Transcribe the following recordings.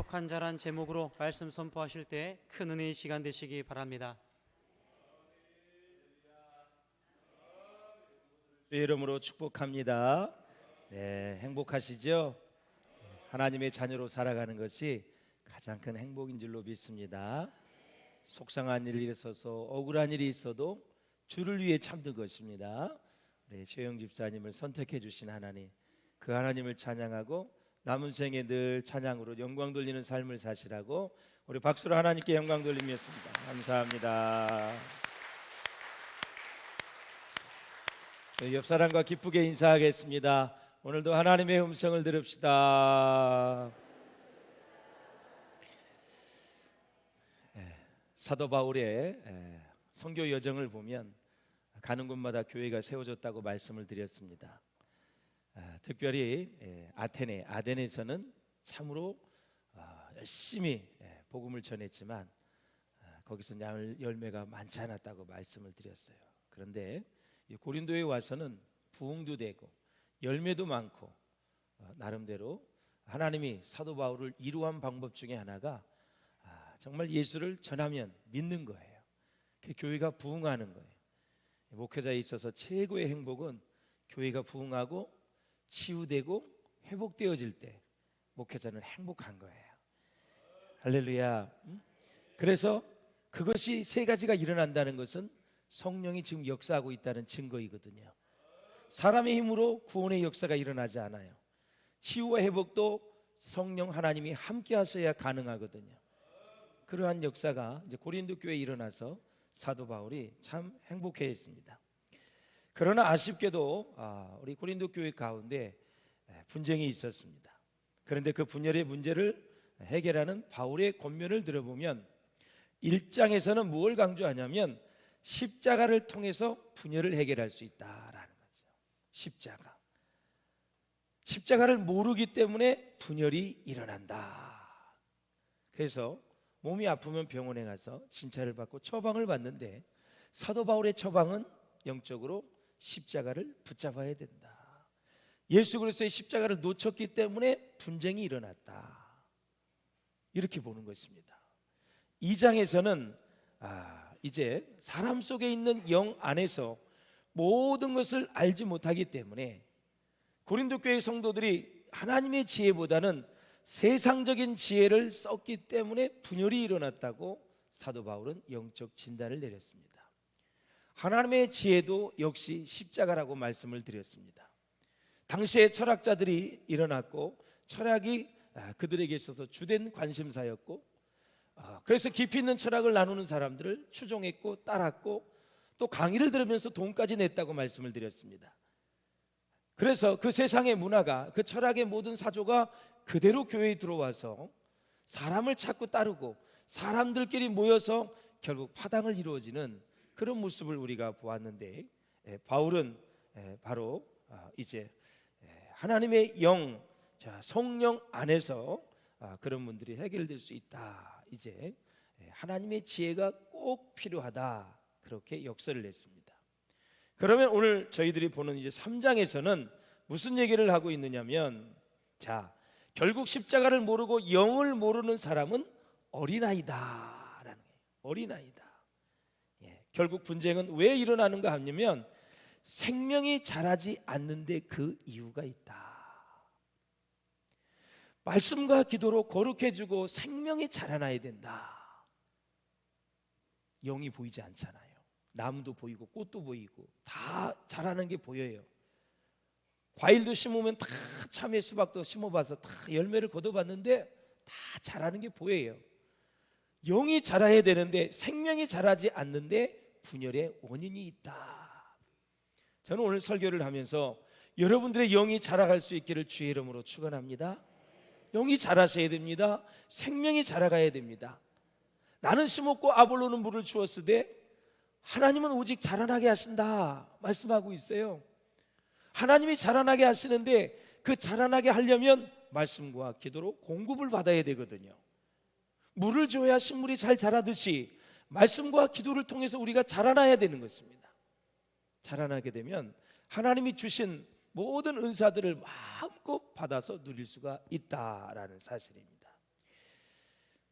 행복한 자란 제목으로 말씀 선포하실 때 큰 은혜의 시간 되시기 바랍니다. 주의 이름으로 축복합니다. 네, 행복하시죠? 하나님의 자녀로 살아가는 것이 가장 큰 행복인 줄로 믿습니다. 속상한 일이 있어서 억울한 일이 있어도 주를 위해 참는 것입니다. 우리 최영 집사님을 선택해 주신 하나님, 그 하나님을 찬양하고 남은 생에 늘 찬양으로 영광 돌리는 삶을 사시라고 우리 박수로 하나님께 영광 돌리겠습니다. 감사합니다. 옆 사람과 기쁘게 인사하겠습니다. 오늘도 하나님의 음성을 들읍시다. 사도 바울의 선교 여정을 보면 가는 곳마다 교회가 세워졌다고 말씀을 드렸습니다. 특별히 아덴에서는 참으로 열심히 복음을 전했지만 거기서 열매가 많지 않았다고 말씀을 드렸어요. 그런데 고린도에 와서는 부흥도 되고 열매도 많고 나름대로 하나님이 사도 바울을 이루한 방법 중에 하나가 정말 예수를 전하면 믿는 거예요. 교회가 부흥하는 거예요. 목회자에 있어서 최고의 행복은 교회가 부흥하고 치유되고 회복되어질 때 목회자는 행복한 거예요. 할렐루야. 그래서 그것이 세 가지가 일어난다는 것은 성령이 지금 역사하고 있다는 증거이거든요. 사람의 힘으로 구원의 역사가 일어나지 않아요. 치유와 회복도 성령 하나님이 함께 하셔야 가능하거든요. 그러한 역사가 이제 고린도 교회에 일어나서 사도 바울이 참 행복해했습니다. 그러나 아쉽게도 우리 고린도 교회 가운데 분쟁이 있었습니다. 그런데 그 분열의 문제를 해결하는 바울의 권면을 들어보면 1장에서는 무엇을 강조하냐면 십자가를 통해서 분열을 해결할 수 있다라는 거죠. 십자가를 모르기 때문에 분열이 일어난다. 그래서 몸이 아프면 병원에 가서 진찰을 받고 처방을 받는데 사도 바울의 처방은 영적으로 십자가를 붙잡아야 된다. 예수 그리스도의 십자가를 놓쳤기 때문에 분쟁이 일어났다. 이렇게 보는 것입니다. 2장에서는 이제 사람 속에 있는 영 안에서 모든 것을 알지 못하기 때문에 고린도 교회 성도들이 하나님의 지혜보다는 세상적인 지혜를 썼기 때문에 분열이 일어났다고 사도 바울은 영적 진단을 내렸습니다. 하나님의 지혜도 역시 십자가라고 말씀을 드렸습니다. 당시에 철학자들이 일어났고 철학이 그들에게 있어서 주된 관심사였고 그래서 깊이 있는 철학을 나누는 사람들을 추종했고 따랐고 또 강의를 들으면서 돈까지 냈다고 말씀을 드렸습니다. 그래서 그 세상의 문화가 그 철학의 모든 사조가 그대로 교회에 들어와서 사람을 찾고 따르고 사람들끼리 모여서 결국 파당을 이루어지는 그런 모습을 우리가 보았는데 바울은 바로 이제 하나님의 영 성령 안에서 그런 분들이 해결될 수 있다. 이제 하나님의 지혜가 꼭 필요하다. 그렇게 역설을 냈습니다. 그러면 오늘 저희들이 보는 이제 3장에서는 무슨 얘기를 하고 있느냐면 결국 십자가를 모르고 영을 모르는 사람은 어린아이다라는 거예요. 어린아이다. 결국 분쟁은 왜 일어나는가 하면 생명이 자라지 않는데 그 이유가 있다. 말씀과 기도로 거룩해지고 생명이 자라나야 된다. 영이 보이지 않잖아요. 나무도 보이고 꽃도 보이고 다 자라는 게 보여요. 과일도 심으면 다 참외 수박도 심어봐서 다 열매를 거둬봤는데 다 자라는 게 보여요. 영이 자라야 되는데 생명이 자라지 않는데 분열의 원인이 있다. 저는 오늘 설교를 하면서 여러분들의 영이 자라갈 수 있기를 주의 이름으로 축원합니다. 영이 자라셔야 됩니다. 생명이 자라가야 됩니다. 나는 심었고 아볼로는 물을 주었으되 하나님은 오직 자라나게 하신다 말씀하고 있어요. 하나님이 자라나게 하시는데 그 자라나게 하려면 말씀과 기도로 공급을 받아야 되거든요. 물을 줘야 식물이 잘 자라듯이 말씀과 기도를 통해서 우리가 자라나야 되는 것입니다. 자라나게 되면 하나님이 주신 모든 은사들을 마음껏 받아서 누릴 수가 있다라는 사실입니다.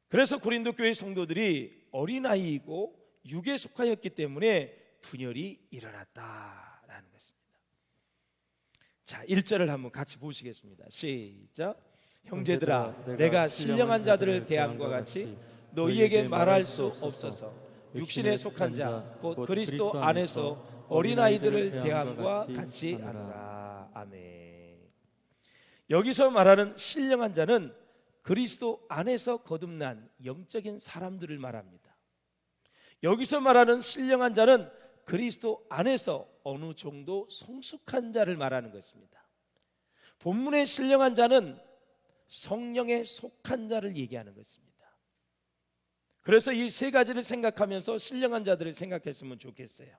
그래서 고린도 교회 성도들이 어린아이이고 육에 속하였기 때문에 분열이 일어났다라는 것입니다. 자, 1절을 한번 같이 보시겠습니다. 시작. 형제들아, 내가 신령한 자들을 대함과 같이 너희에게 말할 수 없어서 육신에 속한 자 곧 그리스도 안에서 어린아이들을 대함과 같이 하노라. 아멘. 여기서 말하는 신령한 자는 그리스도 안에서 거듭난 영적인 사람들을 말합니다. 여기서 말하는 신령한 자는 그리스도 안에서 어느 정도 성숙한 자를 말하는 것입니다. 본문의 신령한 자는 성령에 속한 자를 얘기하는 것입니다. 그래서 이 세 가지를 생각하면서 신령한 자들을 생각했으면 좋겠어요.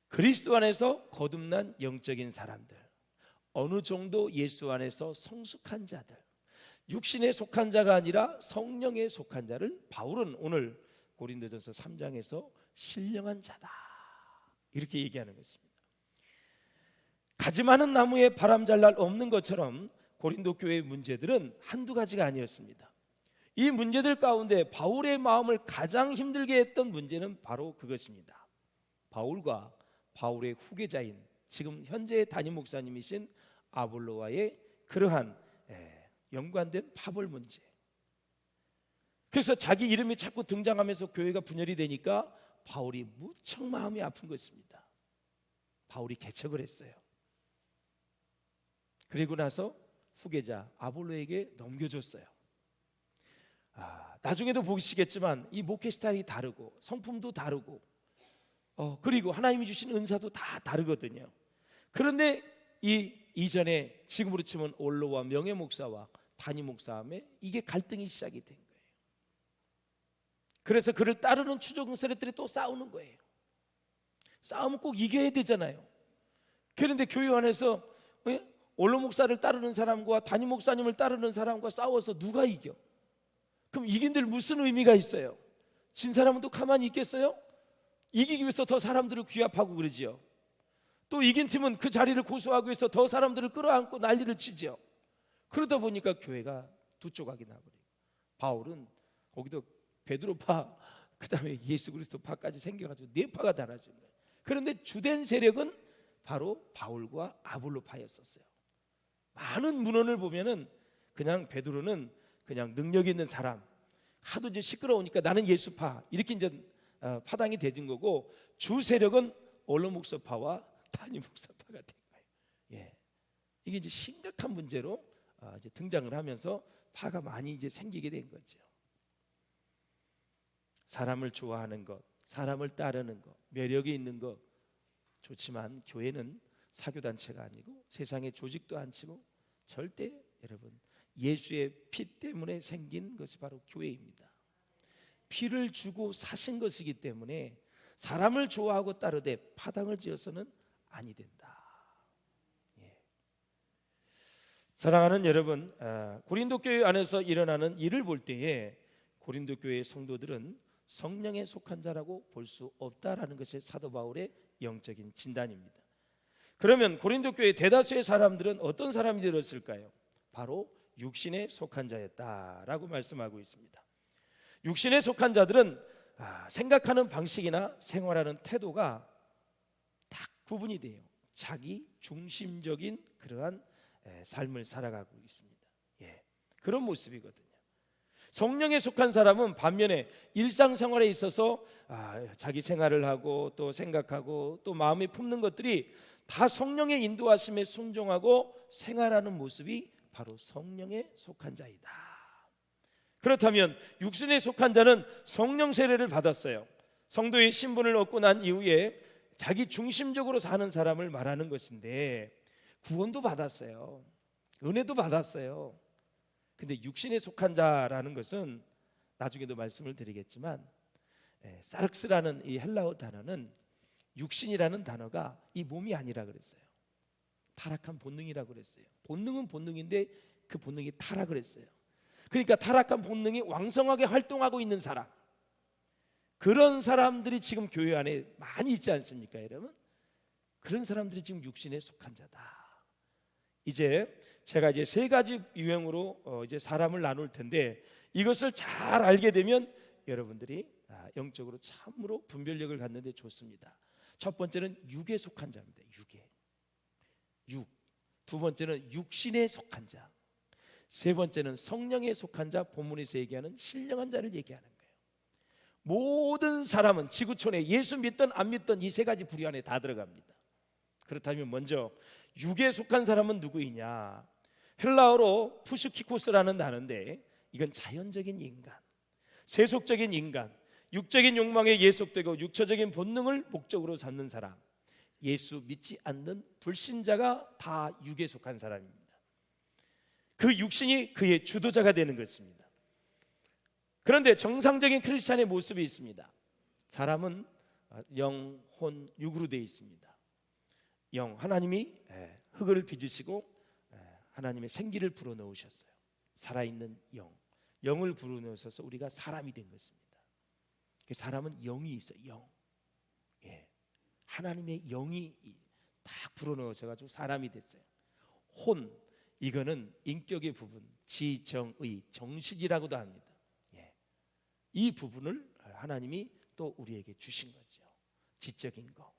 그리스도 안에서 거듭난 영적인 사람들, 어느 정도 예수 안에서 성숙한 자들, 육신에 속한 자가 아니라 성령에 속한 자를 바울은 오늘 고린도전서 3장에서 신령한 자다 이렇게 얘기하는 것입니다. 가지 많은 나무에 바람 잘 날 없는 것처럼 고린도 교회의 문제들은 한두 가지가 아니었습니다. 이 문제들 가운데 바울의 마음을 가장 힘들게 했던 문제는 바로 그것입니다. 바울과 바울의 후계자인 지금 현재의 담임 목사님이신 아볼로와의 그러한 연관된 파벌 문제. 그래서 자기 이름이 자꾸 등장하면서 교회가 분열이 되니까 바울이 무척 마음이 아픈 것입니다. 바울이 개척을 했어요. 그리고 나서 후계자 아볼로에게 넘겨줬어요. 나중에도 보시겠지만 이 목회 스타일이 다르고 성품도 다르고 그리고 하나님이 주신 은사도 다 다르거든요. 그런데 이 이전에 지금으로 치면 올로와 명예 목사와 단임 목사함에 이게 갈등이 시작이 된 거예요. 그래서 그를 따르는 추종 세력들이 또 싸우는 거예요. 싸우면 꼭 이겨야 되잖아요. 그런데 교회 안에서 올로 목사를 따르는 사람과 단임 목사님을 따르는 사람과 싸워서 누가 이겨? 그럼 이긴들 무슨 의미가 있어요? 진 사람은 또 가만히 있겠어요? 이기기 위해서 더 사람들을 귀합하고 그러지요. 또 이긴 팀은 그 자리를 고수하기 위해서 더 사람들을 끌어안고 난리를 치지요. 그러다 보니까 교회가 두 조각이 나버려요. 바울은 거기도 베드로파 그다음에 예수 그리스도파까지 생겨가지고 네 파가 달아진 거예요. 그런데 주된 세력은 바로 바울과 아볼로파였었어요. 많은 문헌을 보면은 그냥 베드로는 그냥 능력 있는 사람, 하도 이제 시끄러우니까 나는 예수파 이렇게 이제 파당이 되진 거고, 주 세력은 올로 목사파와 단임 목사파가 된 거예요. 이게 이제 심각한 문제로 이제 등장을 하면서 파가 많이 이제 생기게 된 거죠. 사람을 좋아하는 것, 사람을 따르는 것, 매력이 있는 것 좋지만 교회는 사교단체가 아니고 세상의 조직도 안 치고 절대 여러분 예수의 피 때문에 생긴 것이 바로 교회입니다. 피를 주고 사신 것이기 때문에 사람을 좋아하고 따르되 파당을 지어서는 아니 된다. 사랑하는 여러분, 고린도 교회 안에서 일어나는 일을 볼 때에 고린도 교회의 성도들은 성령에 속한 자라고 볼 수 없다라는 것이 사도 바울의 영적인 진단입니다. 그러면 고린도 교회 대다수의 사람들은 어떤 사람이 되었을까요? 바로 육신에 속한 자였다라고 말씀하고 있습니다. 육신에 속한 자들은 생각하는 방식이나 생활하는 태도가 딱 구분이 돼요. 자기 중심적인 그러한 삶을 살아가고 있습니다. 그런 모습이거든요. 성령에 속한 사람은 반면에 일상생활에 있어서 자기 생활을 하고 또 생각하고 또 마음에 품는 것들이 다 성령의 인도하심에 순종하고 생활하는 모습이 바로 성령에 속한 자이다. 그렇다면 육신에 속한 자는 성령 세례를 받았어요. 성도의 신분을 얻고 난 이후에 자기 중심적으로 사는 사람을 말하는 것인데, 구원도 받았어요. 은혜도 받았어요. 근데 육신에 속한 자라는 것은 나중에도 말씀을 드리겠지만 사르크스라는 이 헬라어 단어는 육신이라는 단어가 이 몸이 아니라 그랬어요. 타락한 본능이라고 그랬어요. 본능은 본능인데 그 본능이 타락을 했어요. 그러니까 타락한 본능이 왕성하게 활동하고 있는 사람, 그런 사람들이 지금 교회 안에 많이 있지 않습니까, 여러분? 그런 사람들이 지금 육신에 속한 자다. 이제 제가 이제 세 가지 유형으로 이제 사람을 나눌 텐데, 이것을 잘 알게 되면 여러분들이 영적으로 참으로 분별력을 갖는 데 좋습니다. 첫 번째는 육에 속한 자입니다. 육. 두 번째는 육신에 속한 자. 세 번째는 성령에 속한 자. 본문에서 얘기하는 신령한 자를 얘기하는 거예요. 모든 사람은 지구촌에 예수 믿든 안 믿든 이 세 가지 부류 안에 다 들어갑니다. 그렇다면 먼저 육에 속한 사람은 누구이냐? 헬라어로 푸슈키코스라는 단어인데, 이건 자연적인 인간, 세속적인 인간, 육적인 욕망에 예속되고 육처적인 본능을 목적으로 삼는 사람, 예수 믿지 않는 불신자가 다 육에 속한 사람입니다. 그 육신이 그의 주도자가 되는 것입니다. 그런데 정상적인 크리스찬의 모습이 있습니다. 사람은 영, 혼, 육으로 되어 있습니다. 영, 하나님이 흙을 빚으시고 하나님의 생기를 불어넣으셨어요. 살아있는 영을 불어넣으셔서 우리가 사람이 된 것입니다. 사람은 영이 있어요. 영. 하나님의 영이 딱 불어넣어져가지고 사람이 됐어요. 혼, 이거는 인격의 부분, 지정의, 정식이라고도 합니다. 이 부분을 하나님이 또 우리에게 주신 거죠. 지적인 거.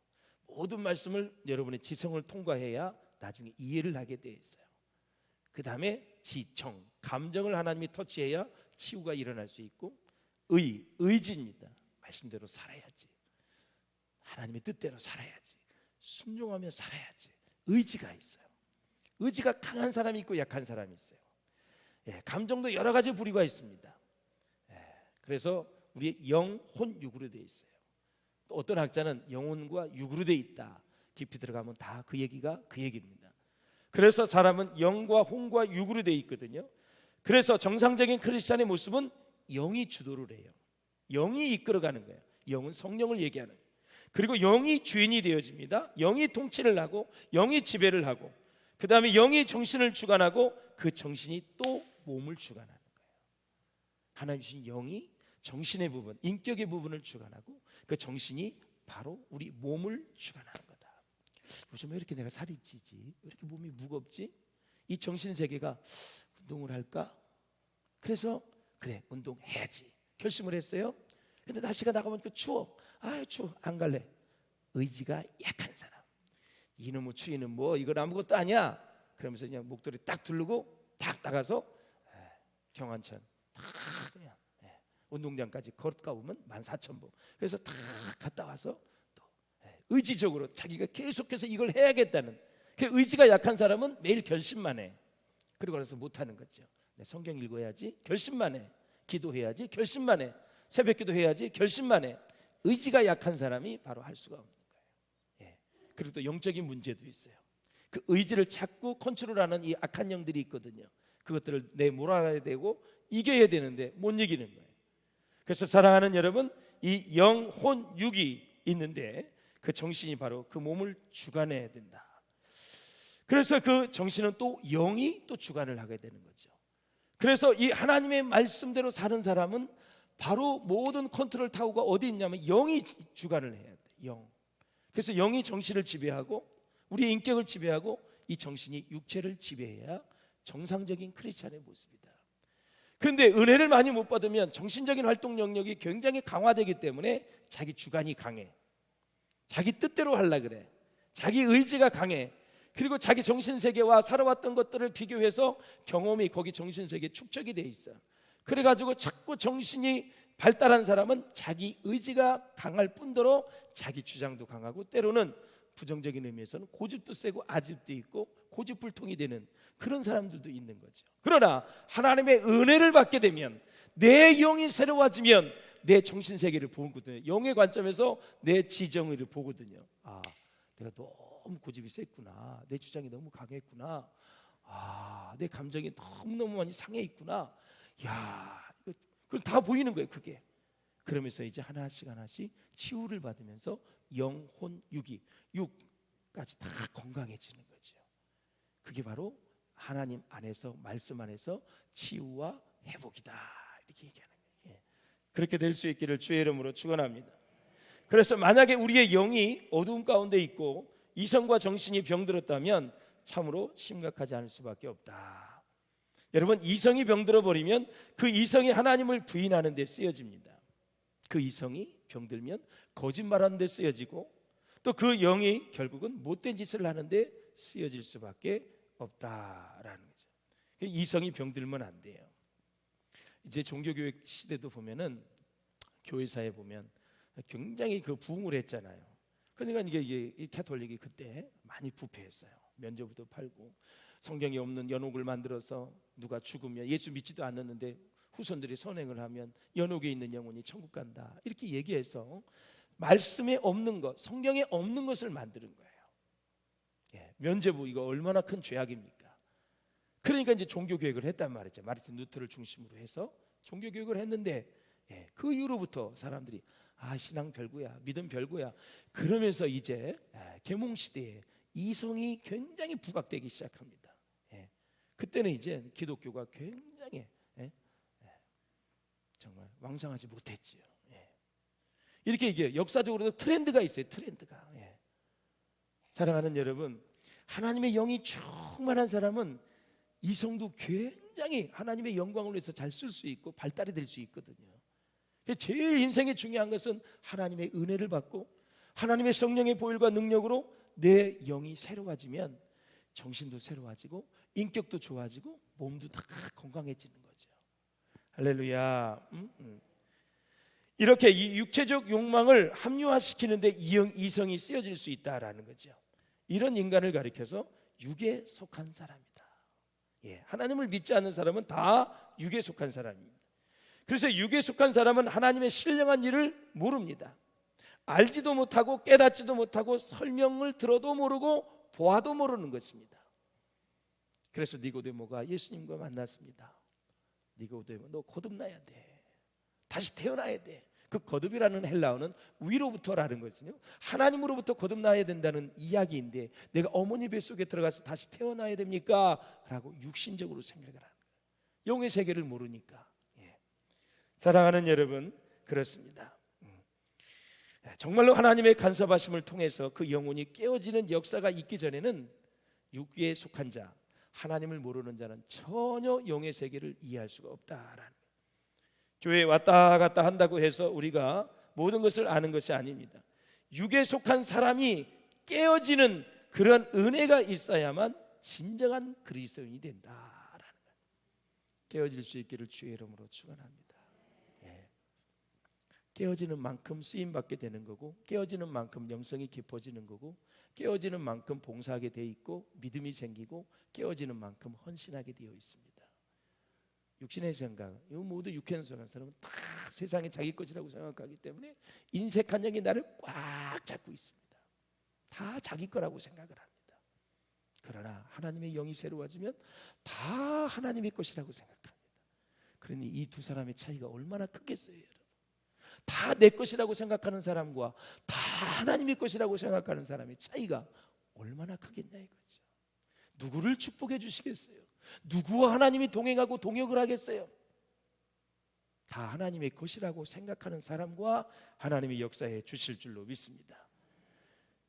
모든 말씀을 여러분의 지성을 통과해야 나중에 이해를 하게 돼 있어요. 그 다음에 지청, 감정을 하나님이 터치해야 치유가 일어날 수 있고, 의지입니다. 말씀대로 살아야지, 하나님의 뜻대로 살아야지, 순종하며 살아야지. 의지가 있어요. 의지가 강한 사람이 있고 약한 사람이 있어요. 감정도 여러 가지 부류가 있습니다. 그래서 우리의 영, 혼, 육으로 되어 있어요. 또 어떤 학자는 영혼과 육으로 되어 있다. 깊이 들어가면 다 그 얘기가 그 얘기입니다. 그래서 사람은 영과 혼과 육으로 되어 있거든요. 그래서 정상적인 크리스찬의 모습은 영이 주도를 해요. 영이 이끌어가는 거예요. 영은 성령을 얘기하는 거예요. 그리고 영이 주인이 되어집니다. 영이 통치를 하고 영이 지배를 하고, 그 다음에 영이 정신을 주관하고 그 정신이 또 몸을 주관하는 거예요. 하나님 주신 영이 정신의 부분, 인격의 부분을 주관하고 그 정신이 바로 우리 몸을 주관하는 거다. 요즘 왜 이렇게 내가 살이 찌지? 왜 이렇게 몸이 무겁지? 이 정신세계가 운동을 할까? 그래서 그래, 운동해야지 결심을 했어요. 근데 날씨가 나가보니까 추워. 추워, 안 갈래. 의지가 약한 사람, 이놈의 추위는 뭐 이건 아무것도 아니야, 그러면서 그냥 목도리 딱 두르고 딱 나가서 경안천 딱 그냥 운동장까지 걸어가 보면 14,000보. 그래서 다 갔다 와서 또 의지적으로 자기가 계속해서 이걸 해야겠다는 그 의지가 약한 사람은 매일 결심만 해. 그리고 나서 못하는 거죠. 성경 읽어야지, 결심만 해. 기도해야지, 결심만 해. 새벽기도 해야지, 결심만 해. 의지가 약한 사람이 바로 할 수가 없는 거예요. 그리고 또 영적인 문제도 있어요. 그 의지를 자꾸 컨트롤하는 이 악한 영들이 있거든요. 그것들을 몰아야 되고 이겨야 되는데 못 이기는 거예요. 그래서 사랑하는 여러분, 이 영, 혼, 육이 있는데 그 정신이 바로 그 몸을 주관해야 된다. 그래서 그 정신은 또 영이 또 주관을 하게 되는 거죠. 그래서 이 하나님의 말씀대로 사는 사람은 바로 모든 컨트롤 타워가 어디 있냐면 영이 주관을 해야 돼. 영. 그래서 영이 정신을 지배하고 우리의 인격을 지배하고 이 정신이 육체를 지배해야 정상적인 크리스찬의 모습이다. 그런데 은혜를 많이 못 받으면 정신적인 활동 영역이 굉장히 강화되기 때문에 자기 주관이 강해. 자기 뜻대로 하려고 그래. 자기 의지가 강해. 그리고 자기 정신세계와 살아왔던 것들을 비교해서 경험이 거기 정신세계에 축적이 돼 있어요. 그래가지고 자꾸 정신이 발달한 사람은 자기 의지가 강할 뿐더러 자기 주장도 강하고 때로는 부정적인 의미에서는 고집도 세고 아집도 있고 고집불통이 되는 그런 사람들도 있는 거죠. 그러나 하나님의 은혜를 받게 되면 내 영이 새로워지면 내 정신세계를 보거든요. 영의 관점에서 내 지정의를 보거든요. 내가 너무 고집이 셌구나. 내 주장이 너무 강했구나. 내 감정이 너무너무 많이 상해 있구나. 그건 다 보이는 거예요. 그게. 그러면서 이제 하나씩 치유를 받으면서 영, 혼, 육까지 다 건강해지는 거죠. 그게 바로 하나님 안에서, 말씀 안에서 치유와 회복이다, 이렇게 얘기하는 거예요. 그렇게 될 수 있기를 주의 이름으로 축원합니다. 그래서 만약에 우리의 영이 어두운 가운데 있고 이성과 정신이 병들었다면 참으로 심각하지 않을 수밖에 없다. 여러분, 이성이 병들어 버리면 그 이성이 하나님을 부인하는 데 쓰여집니다. 그 이성이 병들면 거짓말하는 데 쓰여지고 또 그 영이 결국은 못된 짓을 하는데 쓰여질 수밖에 없다라는 거죠. 이성이 병들면 안 돼요. 이제 종교교육 시대도 보면은 교회사에 보면 굉장히 그 부흥을 했잖아요. 그러니까 이게 이 가톨릭이 그때 많이 부패했어요. 면죄부도 팔고 성경에 없는 연옥을 만들어서 누가 죽으면 예수 믿지도 않았는데 후손들이 선행을 하면 연옥에 있는 영혼이 천국 간다 이렇게 얘기해서 말씀에 없는 것, 성경에 없는 것을 만드는 거예요. 면죄부 이거 얼마나 큰 죄악입니까? 그러니까 이제 종교교육을 했단 말이죠. 마르틴 루터를 중심으로 해서 종교교육을 했는데 그 이후로부터 사람들이 신앙 별거야, 믿음 별거야 그러면서 이제 계몽시대에 이성이 굉장히 부각되기 시작합니다. 그때는 이제 기독교가 굉장히 정말 왕성하지 못했지요. 이렇게 이게 역사적으로도 트렌드가 있어요. 트렌드가. 사랑하는 여러분, 하나님의 영이 충만한 사람은 이성도 굉장히 하나님의 영광을 위해서 잘 쓸 수 있고 발달이 될 수 있거든요. 제일 인생에 중요한 것은 하나님의 은혜를 받고 하나님의 성령의 보혈과 능력으로 내 영이 새로워지면 정신도 새로워지고 인격도 좋아지고 몸도 다 건강해지는 거죠. 할렐루야. 이렇게 이 육체적 욕망을 합리화시키는데 이성이 쓰여질 수 있다라는 거죠. 이런 인간을 가리켜서 육에 속한 사람이다. 하나님을 믿지 않는 사람은 다 육에 속한 사람입니다. 그래서 육에 속한 사람은 하나님의 신령한 일을 모릅니다. 알지도 못하고 깨닫지도 못하고 설명을 들어도 모르고 보아도 모르는 것입니다. 그래서 니고데모가 예수님과 만났습니다. 니고데모, 너 거듭나야 돼. 다시 태어나야 돼. 그 거듭이라는 헬라어는 위로부터라는 거거든요. 하나님으로부터 거듭나야 된다는 이야기인데 내가 어머니 뱃속에 들어가서 다시 태어나야 됩니까? 라고 육신적으로 생각을 하는 거예요. 영의 세계를 모르니까. 사랑하는 여러분, 그렇습니다. 정말로 하나님의 간섭하심을 통해서 그 영혼이 깨어지는 역사가 있기 전에는 육에 속한 자, 하나님을 모르는 자는 전혀 영의 세계를 이해할 수가 없다라는 거예요. 교회에 왔다 갔다 한다고 해서 우리가 모든 것을 아는 것이 아닙니다. 육에 속한 사람이 깨어지는 그런 은혜가 있어야만 진정한 그리스도인이 된다라는 거예요. 깨어질 수 있기를 주의 이름으로 축원합니다. 깨어지는 만큼 쓰임받게 되는 거고 깨어지는 만큼 영성이 깊어지는 거고 깨어지는 만큼 봉사하게 돼 있고 믿음이 생기고 깨어지는 만큼 헌신하게 되어 있습니다. 육신의 생각, 이거 모두 육행에 속한 사람은 다 세상이 자기 것이라고 생각하기 때문에 인색한 영이 나를 꽉 잡고 있습니다. 다 자기 거라고 생각을 합니다. 그러나 하나님의 영이 새로워지면 다 하나님의 것이라고 생각합니다. 그러니 이 두 사람의 차이가 얼마나 크겠어요, 여러분. 다 내 것이라고 생각하는 사람과 다 하나님의 것이라고 생각하는 사람의 차이가 얼마나 크겠냐 이거죠. 누구를 축복해 주시겠어요? 누구와 하나님이 동행하고 동역을 하겠어요? 다 하나님의 것이라고 생각하는 사람과 하나님의 역사에 주실 줄로 믿습니다.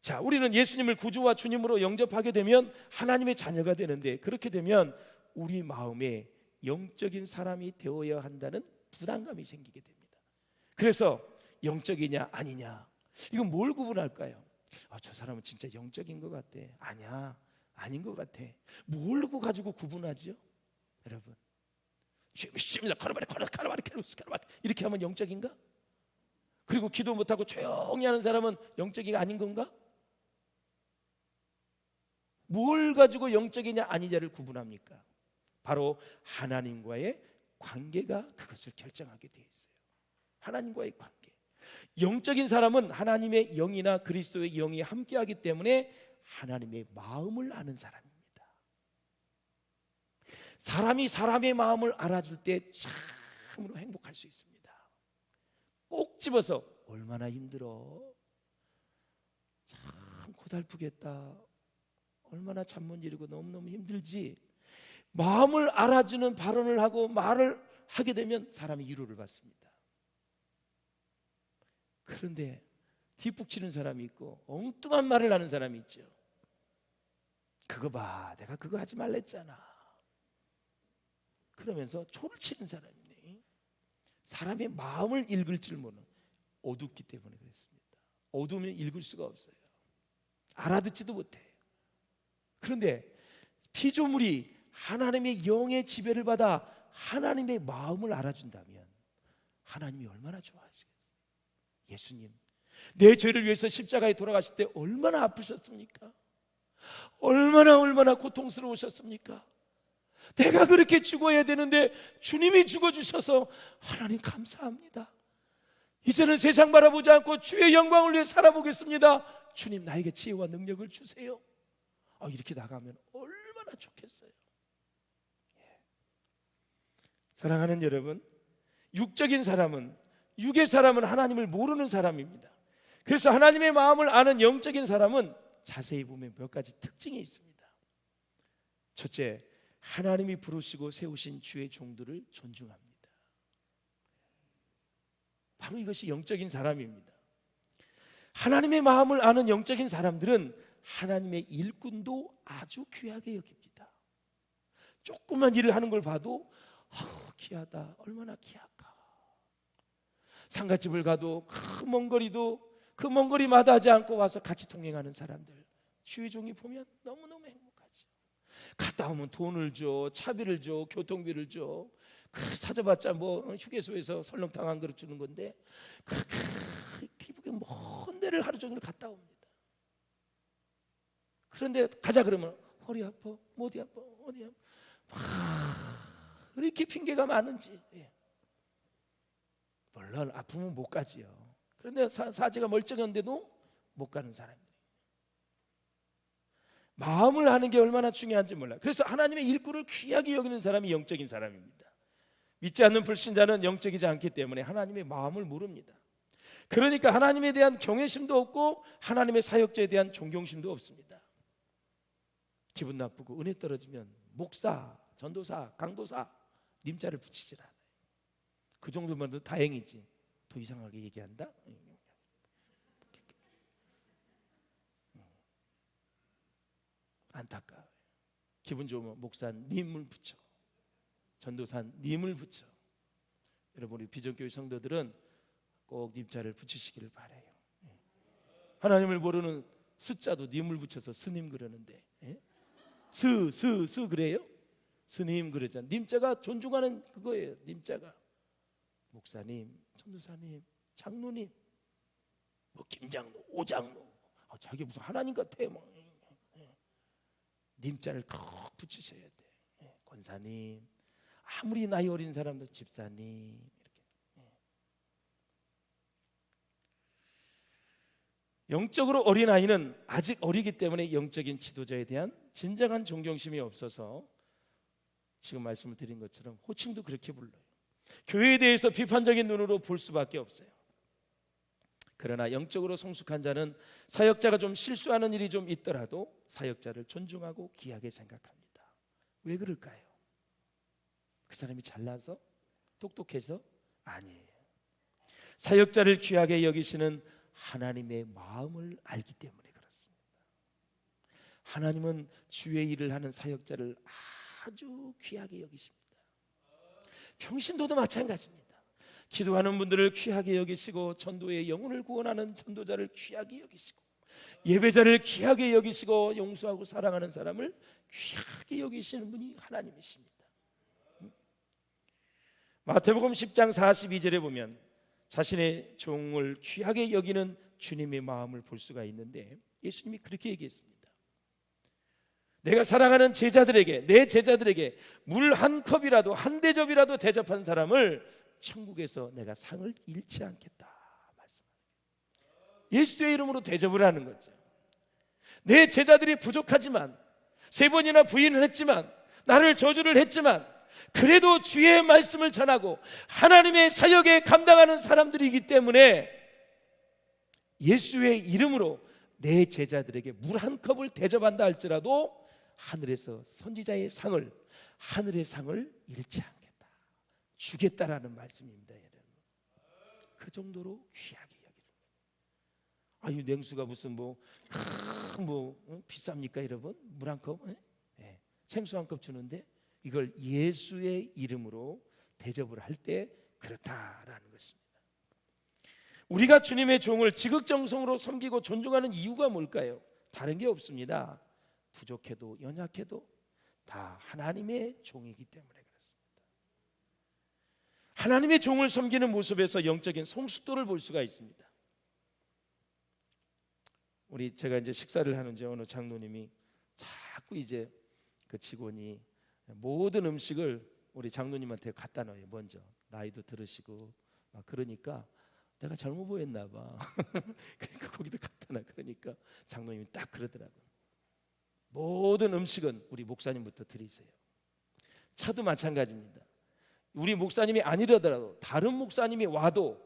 자, 우리는 예수님을 구주와 주님으로 영접하게 되면 하나님의 자녀가 되는데 그렇게 되면 우리 마음에 영적인 사람이 되어야 한다는 부담감이 생기게 됩니다. 그래서 영적이냐 아니냐 이건 뭘 구분할까요? 저 사람은 진짜 영적인 것 같아. 아니야, 아닌 것 같아. 뭘 가지고 구분하지요? 여러분, 쉽습니다. 이렇게 하면 영적인가? 그리고 기도 못하고 조용히 하는 사람은 영적이가 아닌 건가? 뭘 가지고 영적이냐 아니냐를 구분합니까? 바로 하나님과의 관계가 그것을 결정하게 되어 있어요. 하나님과의 관계. 영적인 사람은 하나님의 영이나 그리스도의 영이 함께하기 때문에 하나님의 마음을 아는 사람입니다. 사람이 사람의 마음을 알아줄 때 참으로 행복할 수 있습니다. 꼭 집어서 얼마나 힘들어, 참 고달프겠다, 얼마나 잠 못 이루고 너무너무 힘들지, 마음을 알아주는 발언을 하고 말을 하게 되면 사람이 위로를 받습니다. 그런데 뒷북치는 사람이 있고 엉뚱한 말을 하는 사람이 있죠. 그거 봐, 내가 그거 하지 말랬잖아. 그러면서 초를 치는 사람이네. 사람의 마음을 읽을 줄 모르는, 어둡기 때문에 그렇습니다. 어두우면 읽을 수가 없어요. 알아듣지도 못해. 그런데 피조물이 하나님의 영의 지배를 받아 하나님의 마음을 알아준다면 하나님이 얼마나 좋아하시겠어요. 예수님, 내 죄를 위해서 십자가에 돌아가실 때 얼마나 아프셨습니까? 얼마나 고통스러우셨습니까? 내가 그렇게 죽어야 되는데 주님이 죽어주셔서 하나님 감사합니다. 이제는 세상 바라보지 않고 주의 영광을 위해 살아보겠습니다. 주님, 나에게 지혜와 능력을 주세요. 이렇게 나가면 얼마나 좋겠어요. 사랑하는 여러분, 육의 사람은 하나님을 모르는 사람입니다. 그래서 하나님의 마음을 아는 영적인 사람은 자세히 보면 몇 가지 특징이 있습니다. 첫째, 하나님이 부르시고 세우신 주의 종들을 존중합니다. 바로 이것이 영적인 사람입니다. 하나님의 마음을 아는 영적인 사람들은 하나님의 일꾼도 아주 귀하게 여깁니다. 조그만 일을 하는 걸 봐도 귀하다, 얼마나 귀할까. 상갓집을 가도 그 먼 거리 마다하지 않고 와서 같이 동행하는 사람들, 주의 종이 보면 너무너무 행복하죠. 갔다 오면 돈을 줘, 차비를 줘, 교통비를 줘. 그 사줘봤자 뭐 휴게소에서 설렁탕 한 그릇 주는 건데 그렇게 피부에 먼 데를 하루 종일 갔다 옵니다. 그런데 가자 그러면 허리 아파, 어디 아파. 이렇게 핑계가 많은지. 물론 아프면 못 가지요. 그런데 사지가 멀쩡한데도 못 가는 사람들이, 마음을 하는 게 얼마나 중요한지 몰라요. 그래서 하나님의 일꾼을 귀하게 여기는 사람이 영적인 사람입니다. 믿지 않는 불신자는 영적이지 않기 때문에 하나님의 마음을 모릅니다. 그러니까 하나님에 대한 경외심도 없고 하나님의 사역자에 대한 존경심도 없습니다. 기분 나쁘고 은혜 떨어지면 목사, 전도사, 강도사 님자를 붙이질 않아요. 그 정도면 다행이지, 더 이상하게 얘기한다? 안타까워요. 기분 좋으면 목사님을 붙여, 전도사님을 붙여. 여러분, 우리 비전교회 성도들은 꼭 님자를 붙이시기를 바라요. 하나님을 모르는 숫자도 님을 붙여서 스님 그러는데, 스 그래요? 스님 그러잖아요. 님자가 존중하는 그거예요. 님자가 목사님, 전도사님, 장로님, 뭐 김장로, 오장로, 자기 무슨 하나님 같아. 님자를 꼭 붙이셔야 돼. 권사님, 아무리 나이 어린 사람도 집사님, 이렇게. 영적으로 어린 아이는 아직 어리기 때문에 영적인 지도자에 대한 진정한 존경심이 없어서 지금 말씀을 드린 것처럼 호칭도 그렇게 불러요. 교회에 대해서 비판적인 눈으로 볼 수밖에 없어요. 그러나 영적으로 성숙한 자는 사역자가 좀 실수하는 일이 좀 있더라도 사역자를 존중하고 귀하게 생각합니다. 왜 그럴까요? 그 사람이 잘나서? 똑똑해서? 아니에요. 사역자를 귀하게 여기시는 하나님의 마음을 알기 때문에 그렇습니다. 하나님은 주의 일을 하는 사역자를 아주 귀하게 여기십니다. 평신도도 마찬가지입니다. 기도하는 분들을 귀하게 여기시고 전도의 영혼을 구원하는 전도자를 귀하게 여기시고 예배자를 귀하게 여기시고 용서하고 사랑하는 사람을 귀하게 여기시는 분이 하나님이십니다. 마태복음 10장 42절에 보면 자신의 종을 귀하게 여기는 주님의 마음을 볼 수가 있는데 예수님이 그렇게 얘기했습니다. 내가 사랑하는 제자들에게, 내 제자들에게 물 한 컵이라도, 한 대접이라도 대접한 사람을 천국에서 내가 상을 잃지 않겠다 말씀합니다. 예수의 이름으로 대접을 하는 거죠. 내 제자들이 부족하지만, 3번이나 부인을 했지만, 나를 저주를 했지만, 그래도 주의 말씀을 전하고 하나님의 사역에 감당하는 사람들이기 때문에 예수의 이름으로 내 제자들에게 물 한 컵을 대접한다 할지라도 하늘에서 선지자의 상을, 하늘의 상을 잃지 않겠다, 주겠다라는 말씀입니다. 여러분, 그 정도로 귀하게 여기는 거예요. 아유 냉수가 무슨 뭐 비쌉니까 여러분? 물 한 컵? 예. 생수 한 컵 주는데 이걸 예수의 이름으로 대접을 할 때 그렇다라는 것입니다. 우리가 주님의 종을 지극정성으로 섬기고 존중하는 이유가 뭘까요? 다른 게 없습니다. 부족해도 연약해도 다 하나님의 종이기 때문에 그렇습니다. 하나님의 종을 섬기는 모습에서 영적인 성숙도를 볼 수가 있습니다. 제가 이제 식사를 하는데 어느 장로님이 자꾸 이제 그 직원이 모든 음식을 우리 장로님한테 갖다 놔요. 먼저 나이도 들으시고 막 그러니까 내가 잘못 보였나 봐. 그러니까 거기도 갖다 놔. 그러니까 장로님이 딱 그러더라고요. 모든 음식은 우리 목사님부터 드리세요. 차도 마찬가지입니다. 우리 목사님이 아니더라도 다른 목사님이 와도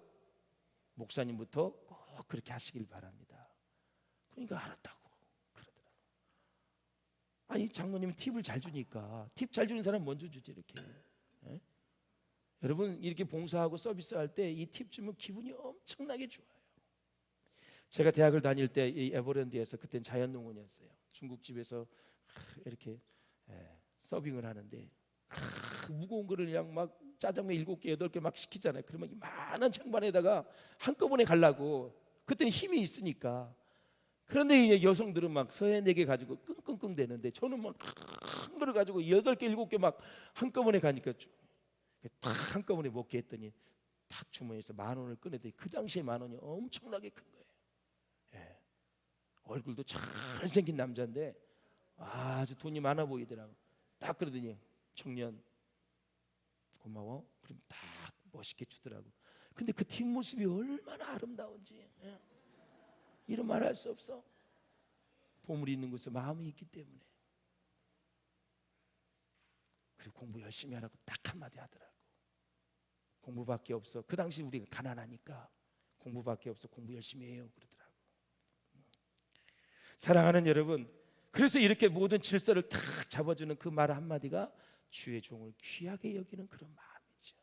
목사님부터 꼭 그렇게 하시길 바랍니다. 그러니까 알았다고 그러더라고요. 아니 장로님은 팁을 잘 주니까 팁 잘 주는 사람 먼저 주지 이렇게. 예? 여러분 이렇게 봉사하고 서비스할 때 이 팁 주면 기분이 엄청나게 좋아요. 제가 대학을 다닐 때 이 에버랜드에서 그때는 자연농원이었어요. 중국집에서 이렇게 서빙을 하는데 무거운 거를 그냥 막 짜장면 7개 8개 막 시키잖아요. 그러면 이 많은 창반에다가 한꺼번에 가려고 그때는 힘이 있으니까. 그런데 이제 여성들은 막 서해내게 가지고 끙끙끙 대는데 저는 막 큰 거를 가지고 8개 7개 막 한꺼번에 가니까 딱 한꺼번에 먹게 했더니 딱 주머니에서 10,000원을 꺼내더니 그 당시에 10,000원이 엄청나게 큰 거예요. 예. 얼굴도 잘생긴 남자인데 아주 돈이 많아 보이더라고. 딱 그러더니 청년 고마워. 그럼 딱 멋있게 주더라고. 근데 그 뒷모습이 얼마나 아름다운지 이런 말 할 수 없어. 보물이 있는 곳에 마음이 있기 때문에. 그리고 공부 열심히 하라고 딱 한마디 하더라고. 공부밖에 없어. 그 당시 우리가 가난하니까 공부밖에 없어. 공부 열심히 해요 그러더라고. 사랑하는 여러분, 그래서 이렇게 모든 질서를 탁 잡아주는 그 말 한마디가 주의 종을 귀하게 여기는 그런 마음이죠.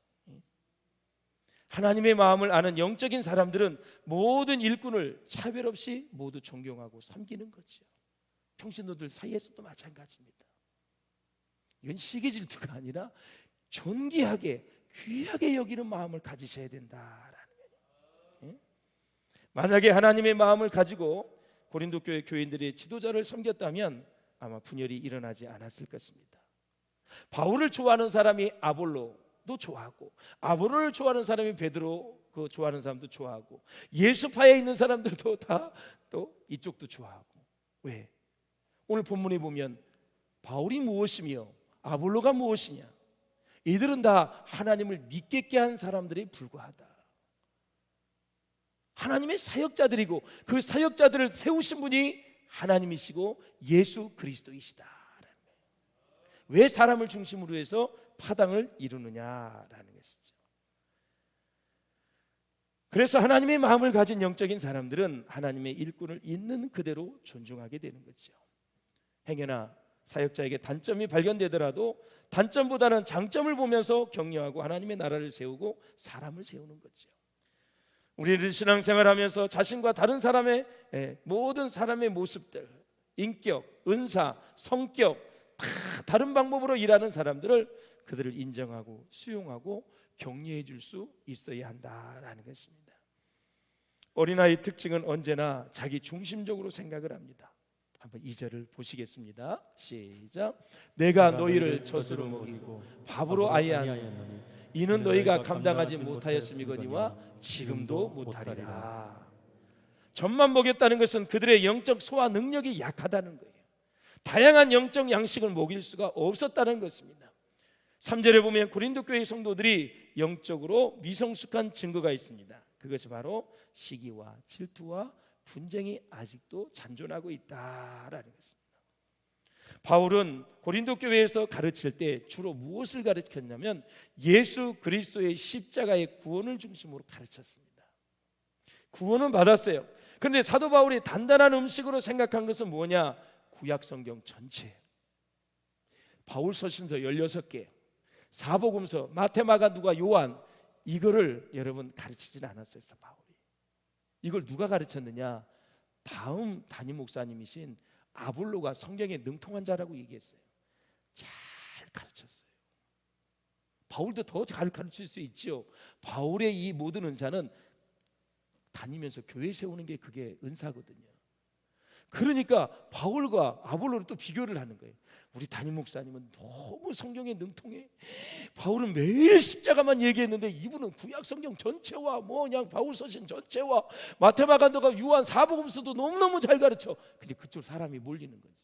하나님의 마음을 아는 영적인 사람들은 모든 일꾼을 차별 없이 모두 존경하고 섬기는 거죠. 평신도들 사이에서도 마찬가지입니다. 이건 시기 질투가 아니라 존귀하게 귀하게 여기는 마음을 가지셔야 된다라는 거예요. 만약에 하나님의 마음을 가지고 고린도 교회 교인들이 지도자를 섬겼다면 아마 분열이 일어나지 않았을 것입니다. 바울을 좋아하는 사람이 아볼로도 좋아하고 아볼로를 좋아하는 사람이 베드로 그 좋아하는 사람도 좋아하고 예수파에 있는 사람들도 다 또 이쪽도 좋아하고. 왜? 오늘 본문에 보면 바울이 무엇이며 아볼로가 무엇이냐? 이들은 다 하나님을 믿겠게 한 사람들에 불과하다. 하나님의 사역자들이고 그 사역자들을 세우신 분이 하나님이시고 예수 그리스도이시다. 왜 사람을 중심으로 해서 파당을 이루느냐라는 것이죠. 그래서 하나님의 마음을 가진 영적인 사람들은 하나님의 일꾼을 있는 그대로 존중하게 되는 거죠. 행여나 사역자에게 단점이 발견되더라도 단점보다는 장점을 보면서 격려하고 하나님의 나라를 세우고 사람을 세우는 거죠. 우리를 신앙생활하면서 자신과 다른 사람의 모든 사람의 모습들, 인격, 은사, 성격 다 다른 방법으로 일하는 사람들을 그들을 인정하고 수용하고 격려해 줄 수 있어야 한다라는 것입니다. 어린아이 특징은 언제나 자기 중심적으로 생각을 합니다. 한번 2절을 보시겠습니다. 시작. 내가 너희를 젖으로 먹이고 밥으로 아이하노니 이는 너희가 감당하지 못하였음이거니와 지금도 못하리라. 젖만 먹였다는 것은 그들의 영적 소화 능력이 약하다는 거예요. 다양한 영적 양식을 먹일 수가 없었다는 것입니다. 3절에 보면 고린도 교회 성도들이 영적으로 미성숙한 증거가 있습니다. 그것이 바로 시기와 질투와 분쟁이 아직도 잔존하고 있다라는 것입니다. 바울은 고린도 교회에서 가르칠 때 주로 무엇을 가르쳤냐면 예수 그리스도의 십자가의 구원을 중심으로 가르쳤습니다. 구원은 받았어요. 그런데 사도 바울이 단단한 음식으로 생각한 것은 뭐냐? 구약 성경 전체, 바울 서신서 16개, 사복음서, 마태, 마가, 누가, 요한, 이거를 여러분 가르치진 않았어요. 바울이. 이걸 누가 가르쳤느냐? 다음 담임 목사님이신 아볼로가 성경에 능통한 자라고 얘기했어요. 잘 가르쳤어요. 바울도 더 잘 가르칠 수 있죠. 바울의 이 모든 은사는 다니면서 교회 세우는 게 그게 은사거든요. 그러니까 바울과 아볼로를 또 비교를 하는 거예요. 우리 담임 목사님은 너무 성경에 능통해. 바울은 매일 십자가만 얘기했는데 이분은 구약 성경 전체와 그냥 바울 서신 전체와 마테마간도가 유한 사복음서도 너무너무 잘 가르쳐. 근데 그쪽 사람이 몰리는 거지.